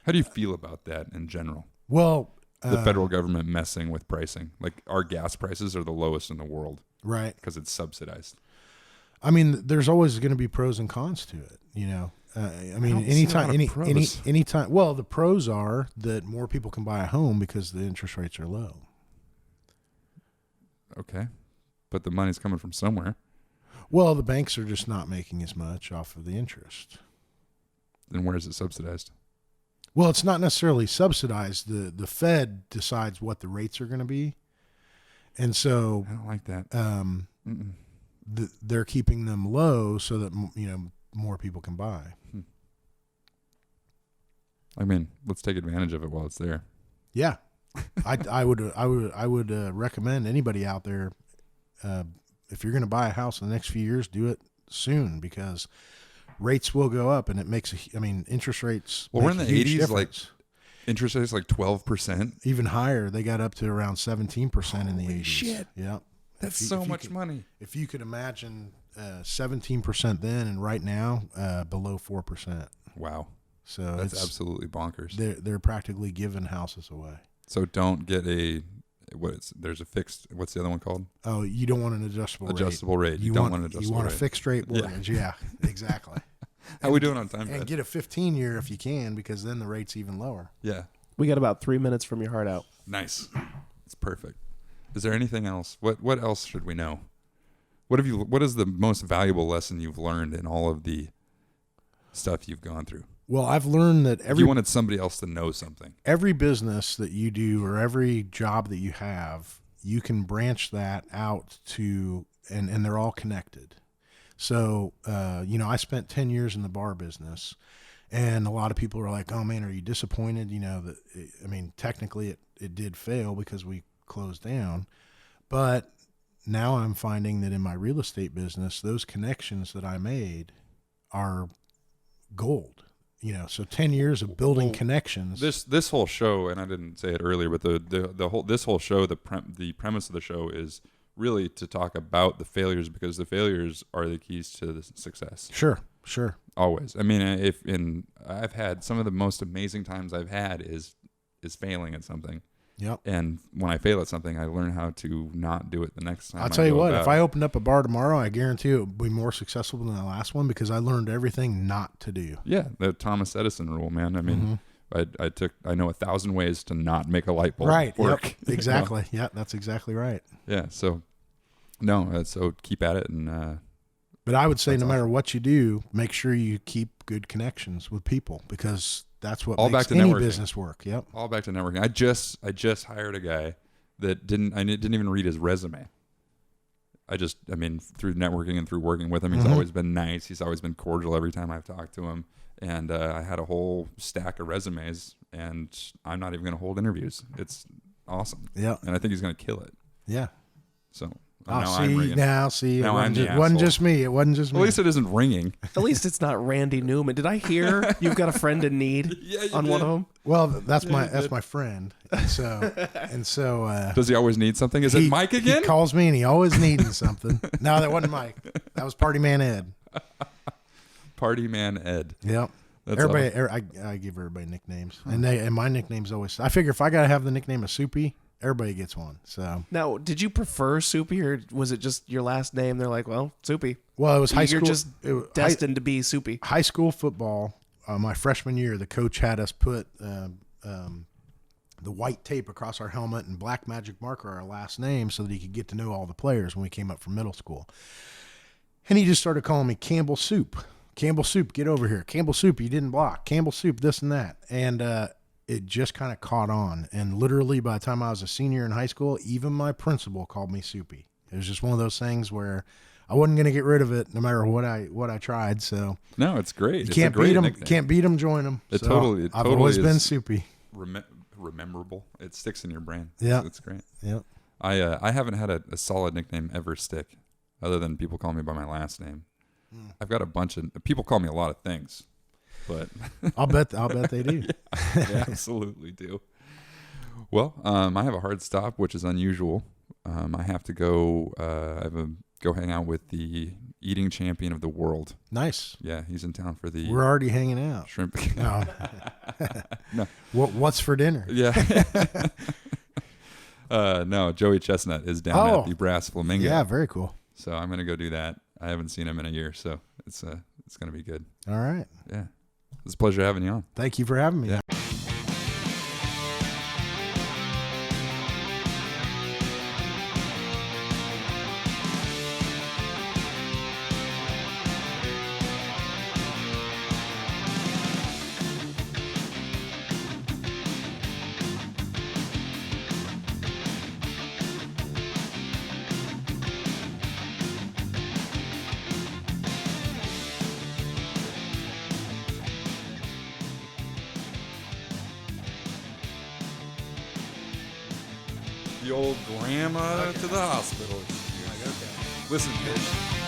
How do you feel about that in general? Well, The federal government messing with pricing. Like our gas prices are the lowest in the world right. because it's subsidized. I mean, there's always going to be pros and cons to it, I mean, anytime. Well, the pros are that more people can buy a home because the interest rates are low. Okay. But the money's coming from somewhere. Well, the banks are just not making as much off of the interest. Then where is it subsidized? Well, it's not necessarily subsidized. The Fed decides what the rates are going to be. And so I don't like that. They're keeping them low so that, more people can buy. I mean, let's take advantage of it while it's there. Yeah. I would recommend anybody out there, if you're going to buy a house in the next few years, do it soon, because rates will go up, and it makes interest rates. Well, we're in the 80s, difference. like interest rates like 12%. Even higher. They got up to around 17% in the 80s. Shit. Yep. That's so much money. If you could imagine 17% then, and right now below 4%. Wow. So that's absolutely bonkers. They're practically giving houses away. So don't get there's a fixed, what's the other one called? Oh, you don't want an adjustable rate. You don't want an adjustable rate. You want a fixed rate mortgage. Yeah, exactly. How we doing on time? And get a 15-year if you can, because then the rate's even lower. Yeah. We got about 3 minutes from your heart out. Nice. It's perfect. Is there anything else? What else should we know? What is the most valuable lesson you've learned in all of the stuff you've gone through? Well, I've learned that you wanted somebody else to know something. Every business that you do or every job that you have, you can branch that out to, and they're all connected. So, I spent 10 years in the bar business, and a lot of people are like, oh man, are you disappointed? Technically it did fail because we closed down, but now I'm finding that in my real estate business, those connections that I made are gold. So 10 years of building connections. This whole show, and I didn't say it earlier, but this whole show, the premise of the show is really to talk about the failures, because the failures are the keys to the success. Sure. Always. I mean, I've had some of the most amazing times I've had is failing at something. Yep. And when I fail at something, I learn how to not do it the next time. I'll tell you what, if I opened up a bar tomorrow, I guarantee it would be more successful than the last one, because I learned everything not to do. Yeah, the Thomas Edison rule, man. I mean, I know 1,000 ways to not make a light bulb work. Yep, exactly. Yeah, that's exactly right. Yeah. So, so keep at it, and. But I would say, no matter what you do, make sure you keep good connections with people, because that's what makes any business work. Yep. All back to networking. I just hired a guy that didn't even read his resume. Through networking and through working with him, he's always been nice. He's always been cordial every time I've talked to him. And I had a whole stack of resumes, and I'm not even going to hold interviews. It's awesome. Yeah. And I think he's going to kill it. Yeah. So. It wasn't just me. It wasn't just me. At least it isn't ringing. At least it's not Randy Newman. Did I hear you've got a friend in need on one of them? Well, that's my friend. And so does he always need something? Is it Mike again? He calls me and he always needing something. No, that wasn't Mike. That was Party Man Ed. Party Man Ed. Yep. That's everybody. I give everybody nicknames, and my nickname's always. I figure if I gotta have the nickname of Soupy, everybody gets one. So now, did you prefer Soupy, or was it just your last name? They're like, well, Soupy. Well, it was high school. You're just destined to be Soupy. High school football. My freshman year, the coach had us put the white tape across our helmet and black magic marker our last name, so that he could get to know all the players when we came up from middle school. And he just started calling me Campbell Soup, Campbell Soup, get over here. Campbell Soup, you didn't block. Campbell Soup, this and that. And it just kind of caught on. And literally by the time I was a senior in high school, even my principal called me Soupy. It was just one of those things where I wasn't going to get rid of it no matter what I tried. So no, it's great. You can't beat them. Can't beat them. Join them. It so totally. I've always been Soupy. Rememberable. It sticks in your brain. Yeah, it's great. Yeah. I haven't had a solid nickname ever stick, other than people call me by my last name. I've got a bunch of people call me a lot of things, but I'll bet they do. They absolutely do. Well, I have a hard stop, which is unusual. I have to go. Go hang out with the eating champion of the world. Nice. Yeah, he's in town for the. We're already hanging out. Shrimp. No. No. What's for dinner? Yeah. No, Joey Chestnut is down at the Brass Flamingo. Yeah, very cool. So I'm gonna go do that. I haven't seen him in a year, so it's gonna be good. All right. Yeah, it's a pleasure having you on. Thank you for having me. Yeah. The old grandma to the hospital. Listen, bitch.